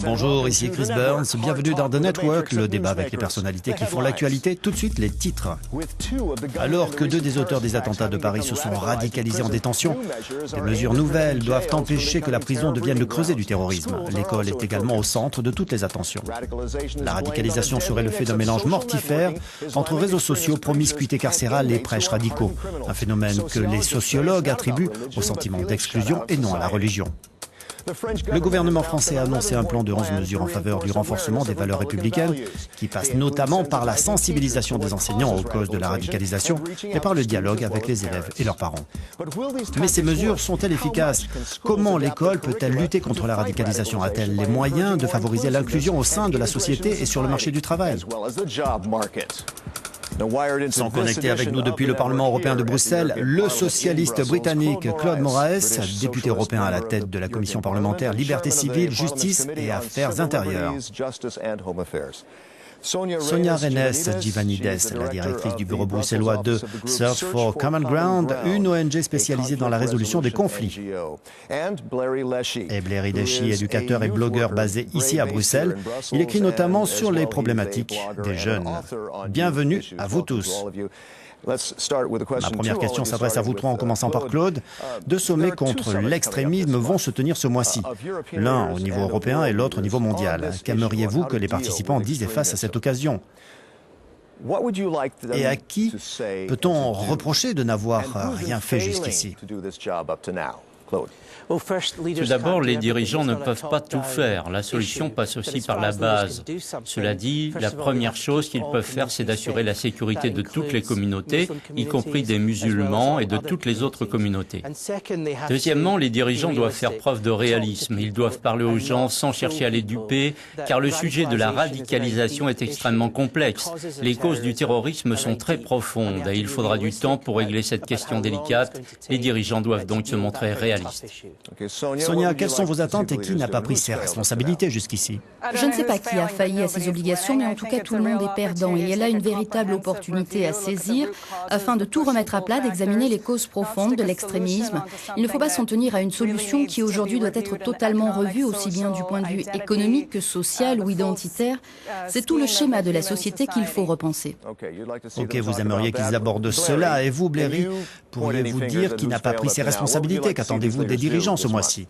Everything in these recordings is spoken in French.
Bonjour, ici Chris Burns. Bienvenue dans The Network, le débat avec les personnalités qui font l'actualité. Tout de suite, les titres. Alors que deux des auteurs des attentats de Paris se sont radicalisés en détention, des mesures nouvelles doivent empêcher que la prison devienne le creuset du terrorisme. L'école est également au centre de toutes les attentions. La radicalisation serait le fait d'un mélange mortifère entre réseaux sociaux, promiscuité carcérale et prêches radicaux. Un phénomène que les sociologues attribuent au sentiment d'exclusion et non à la religion. Le gouvernement français a annoncé un plan de 11 mesures en faveur du renforcement des valeurs républicaines qui passe notamment par la sensibilisation des enseignants aux causes de la radicalisation et par le dialogue avec les élèves et leurs parents. Mais ces mesures sont-elles efficaces? Comment l'école peut-elle lutter contre la radicalisation? A-t-elle les moyens de favoriser l'inclusion au sein de la société et sur le marché du travail? Sont connectés avec nous depuis le Parlement européen de Bruxelles, le socialiste britannique Claude Moraes, député européen à la tête de la commission parlementaire Liberté civile, Justice et Affaires intérieures. Sonia Renes Givanides, la directrice du bureau bruxellois de Search for Common Ground, une ONG spécialisée dans la résolution des conflits. Et Blair Deshi, éducateur et blogueur basé ici à Bruxelles. Il écrit notamment sur les problématiques des jeunes. Bienvenue à vous tous. Ma première question s'adresse à vous trois, en commençant par Claude. Deux sommets contre l'extrémisme vont se tenir ce mois-ci, l'un au niveau européen et l'autre au niveau mondial. Qu'aimeriez-vous que les participants disent et fassent à cette occasion? Et à qui peut-on reprocher de n'avoir rien fait jusqu'ici? Tout d'abord, les dirigeants ne peuvent pas tout faire. La solution passe aussi par la base. Cela dit, la première chose qu'ils peuvent faire, c'est d'assurer la sécurité de toutes les communautés, y compris des musulmans et de toutes les autres communautés. Deuxièmement, les dirigeants doivent faire preuve de réalisme. Ils doivent parler aux gens sans chercher à les duper, car le sujet de la radicalisation est extrêmement complexe. Les causes du terrorisme sont très profondes et il faudra du temps pour régler cette question délicate. Les dirigeants doivent donc se montrer réalistes. Sonia, quelles sont vos attentes et qui n'a pas pris ses responsabilités jusqu'ici? Je ne sais pas qui a failli à ses obligations, mais en tout cas tout le monde est perdant et elle a une véritable opportunité à saisir afin de tout remettre à plat, d'examiner les causes profondes de l'extrémisme. Il ne faut pas s'en tenir à une solution qui aujourd'hui doit être totalement revue, aussi bien du point de vue économique que social ou identitaire. C'est tout le schéma de la société qu'il faut repenser. Ok, vous aimeriez qu'ils abordent cela. Et vous, Blairy, pourriez-vous dire qui n'a pas pris ses responsabilités? Qu'attendez-vous des dirigeants ce mois-ci?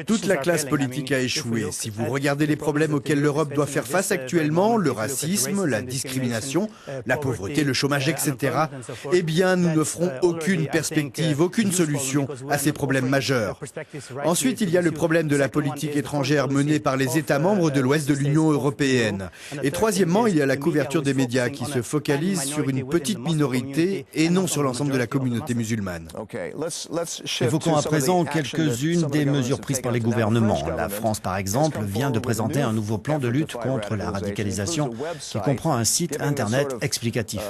Toute la classe politique a échoué. Si vous regardez les problèmes auxquels l'Europe doit faire face actuellement, le racisme, la discrimination, la pauvreté, le chômage, etc., eh bien, nous n'offrons aucune perspective, aucune solution à ces problèmes majeurs. Ensuite, il y a le problème de la politique étrangère menée par les États membres de l'Ouest de l'Union européenne. Et troisièmement, il y a la couverture des médias qui se focalise sur une petite minorité et non sur l'ensemble de la communauté musulmane. Évoquons à présent quelques-unes des mesures prises par les gouvernements. La France, par exemple, vient de présenter un nouveau plan de lutte contre la radicalisation qui comprend un site internet explicatif.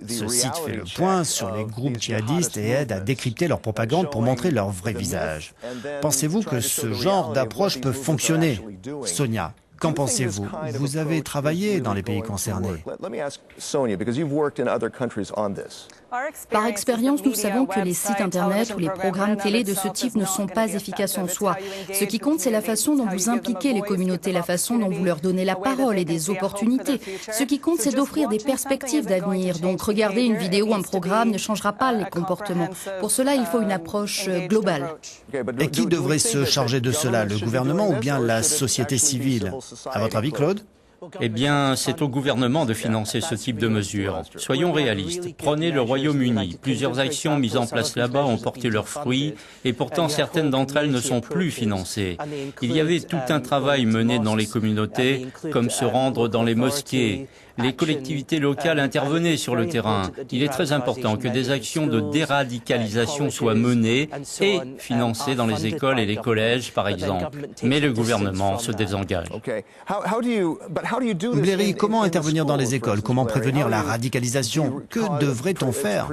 Ce site fait le point sur les groupes djihadistes et aide à décrypter leur propagande pour montrer leur vrai visage. Pensez-vous que ce genre d'approche peut fonctionner? Sonia, qu'en pensez-vous? Vous avez travaillé dans les pays concernés. Par expérience, nous savons que les sites internet ou les programmes télé de ce type ne sont pas efficaces en soi. Ce qui compte, c'est la façon dont vous impliquez les communautés, la façon dont vous leur donnez la parole et des opportunités. Ce qui compte, c'est d'offrir des perspectives d'avenir. Donc, regarder une vidéo, un programme ne changera pas les comportements. Pour cela, il faut une approche globale. Et qui devrait se charger de cela, le gouvernement ou bien la société civile? À votre avis, Claude? Eh bien, c'est au gouvernement de financer ce type de mesures. Soyons réalistes. Prenez le Royaume-Uni. Plusieurs actions mises en place là-bas ont porté leurs fruits et pourtant certaines d'entre elles ne sont plus financées. Il y avait tout un travail mené dans les communautés, comme se rendre dans les mosquées. Les collectivités locales intervenaient sur le terrain. Il est très important que des actions de déradicalisation soient menées et financées dans les écoles et les collèges, par exemple. Mais le gouvernement se désengage. Blairy, comment intervenir dans les écoles? Comment prévenir la radicalisation? Que devrait-on faire?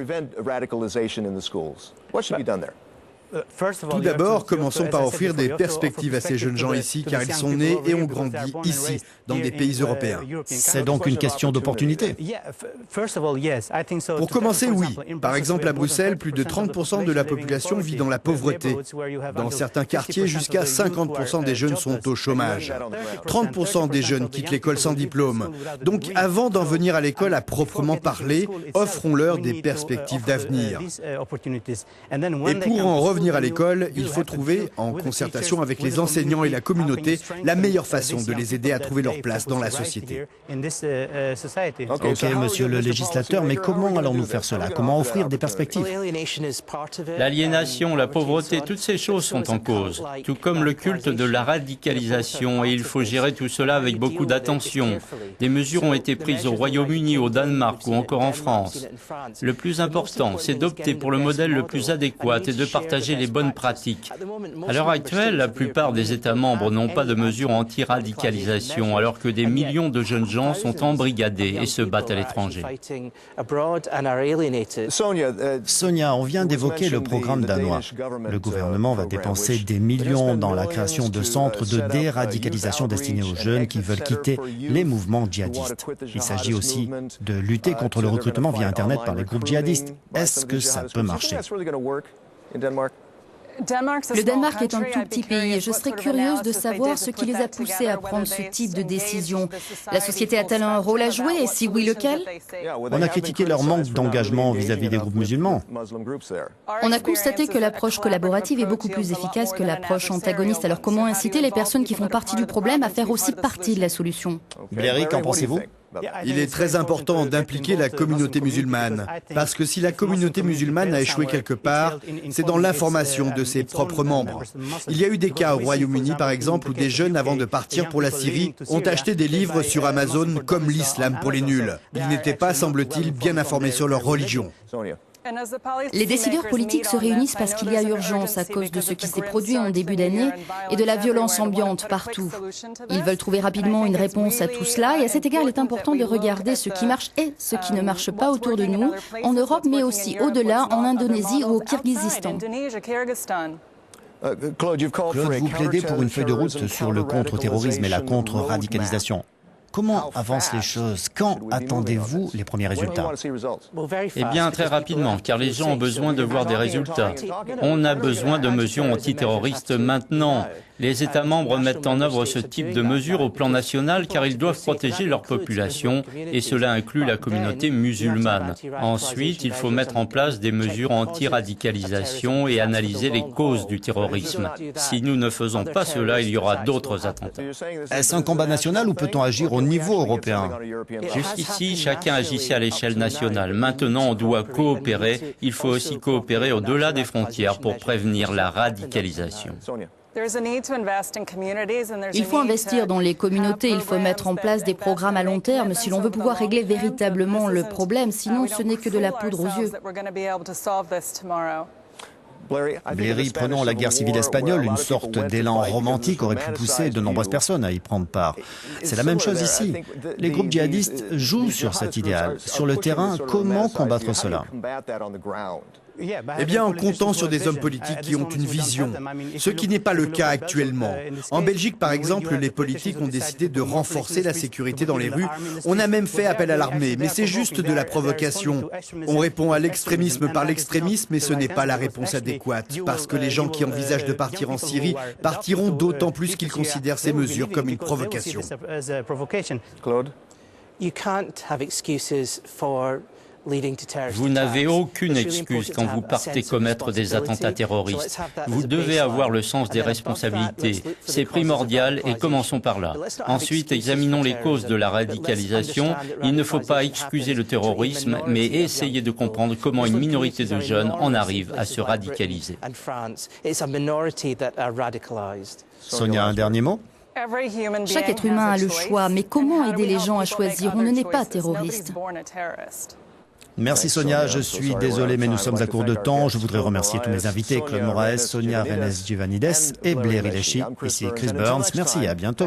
Tout d'abord, commençons par offrir des perspectives à ces jeunes gens ici, car ils sont nés et ont grandi ici, dans des pays européens. C'est donc une question d'opportunité. Pour commencer, oui. Par exemple, à Bruxelles, plus de 30% de la population vit dans la pauvreté. Dans certains quartiers, jusqu'à 50% des jeunes sont au chômage. 30% des jeunes quittent l'école sans diplôme. Donc, avant d'en venir à l'école à proprement parler, offrons-leur des perspectives d'avenir. Et pour en revenir à l'école, il faut trouver, en concertation avec les enseignants et la communauté, la meilleure façon de les aider à trouver leur place dans la société. Ok, monsieur le législateur, mais comment allons-nous faire cela? Comment offrir des perspectives? L'aliénation, la pauvreté, toutes ces choses sont en cause, tout comme le culte de la radicalisation, et il faut gérer tout cela avec beaucoup d'attention. Des mesures ont été prises au Royaume-Uni, au Danemark ou encore en France. Le plus important, c'est d'opter pour le modèle le plus adéquat et de partager les bonnes pratiques. À l'heure actuelle, la plupart des États membres n'ont pas de mesures anti-radicalisation, alors que des millions de jeunes gens sont embrigadés et se battent à l'étranger. Sonia, on vient d'évoquer le programme danois. Le gouvernement va dépenser des millions dans la création de centres de déradicalisation destinés aux jeunes qui veulent quitter les mouvements djihadistes. Il s'agit aussi de lutter contre le recrutement via Internet par les groupes djihadistes. Est-ce que ça peut marcher? Le Danemark est un tout petit pays et je serais curieuse de savoir ce qui les a poussés à prendre ce type de décision. La société a-t-elle un rôle à jouer et si oui, lequel? On a critiqué leur manque d'engagement vis-à-vis des groupes musulmans. On a constaté que l'approche collaborative est beaucoup plus efficace que l'approche antagoniste. Alors comment inciter les personnes qui font partie du problème à faire aussi partie de la solution? Blairy, qu'en pensez-vous? Il est très important d'impliquer la communauté musulmane, parce que si la communauté musulmane a échoué quelque part, c'est dans l'information de ses propres membres. Il y a eu des cas au Royaume-Uni, par exemple, où des jeunes, avant de partir pour la Syrie, ont acheté des livres sur Amazon comme l'islam pour les nuls. Ils n'étaient pas, semble-t-il, bien informés sur leur religion. Les décideurs politiques se réunissent parce qu'il y a urgence à cause de ce qui s'est produit en début d'année et de la violence ambiante partout. Ils veulent trouver rapidement une réponse à tout cela et à cet égard, il est important de regarder ce qui marche et ce qui ne marche pas autour de nous, en Europe mais aussi au-delà, en Indonésie ou au Kirghizistan. Claude, vous plaidez pour une feuille de route sur le contre-terrorisme et la contre-radicalisation. Comment avancent les choses? Quand attendez-vous les premiers résultats? Eh bien, très rapidement, car les gens ont besoin de voir des résultats. On a besoin de mesures antiterroristes maintenant. Les États membres mettent en œuvre ce type de mesures au plan national car ils doivent protéger leur population et cela inclut la communauté musulmane. Ensuite, il faut mettre en place des mesures anti-radicalisation et analyser les causes du terrorisme. Si nous ne faisons pas cela, il y aura d'autres attentats. Est-ce un combat national ou peut-on agir au niveau européen? Jusqu'ici, chacun agissait à l'échelle nationale. Maintenant, on doit coopérer. Il faut aussi coopérer au-delà des frontières pour prévenir la radicalisation. Il faut investir dans les communautés, il faut mettre en place des programmes à long terme si l'on veut pouvoir régler véritablement le problème, sinon ce n'est que de la poudre aux yeux. Blairy, prenons la guerre civile espagnole, une sorte d'élan romantique aurait pu pousser de nombreuses personnes à y prendre part. C'est la même chose ici. Les groupes djihadistes jouent sur cet idéal. Sur le terrain, comment combattre cela? Eh bien, en comptant sur des hommes politiques qui ont une vision, ce qui n'est pas le cas actuellement. En Belgique, par exemple, les politiques ont décidé de renforcer la sécurité dans les rues. On a même fait appel à l'armée, mais c'est juste de la provocation. On répond à l'extrémisme par l'extrémisme, et ce n'est pas la réponse adéquate, parce que les gens qui envisagent de partir en Syrie partiront d'autant plus qu'ils considèrent ces mesures comme une provocation. Claude? Vous n'avez aucune excuse quand vous partez commettre des attentats terroristes. Vous devez avoir le sens des responsabilités. C'est primordial et commençons par là. Ensuite, examinons les causes de la radicalisation. Il ne faut pas excuser le terrorisme, mais essayer de comprendre comment une minorité de jeunes en arrive à se radicaliser. Sonia, un dernier mot? Chaque être humain a le choix, mais comment aider les gens à choisir? On ne naît pas terroriste. Merci Sonia, je suis désolé mais nous sommes à court de temps. Je voudrais remercier tous mes invités, Claude Moraes, Sonia Renes-Givanides et Blairy Leshi. Ici Chris Burns, merci et à bientôt.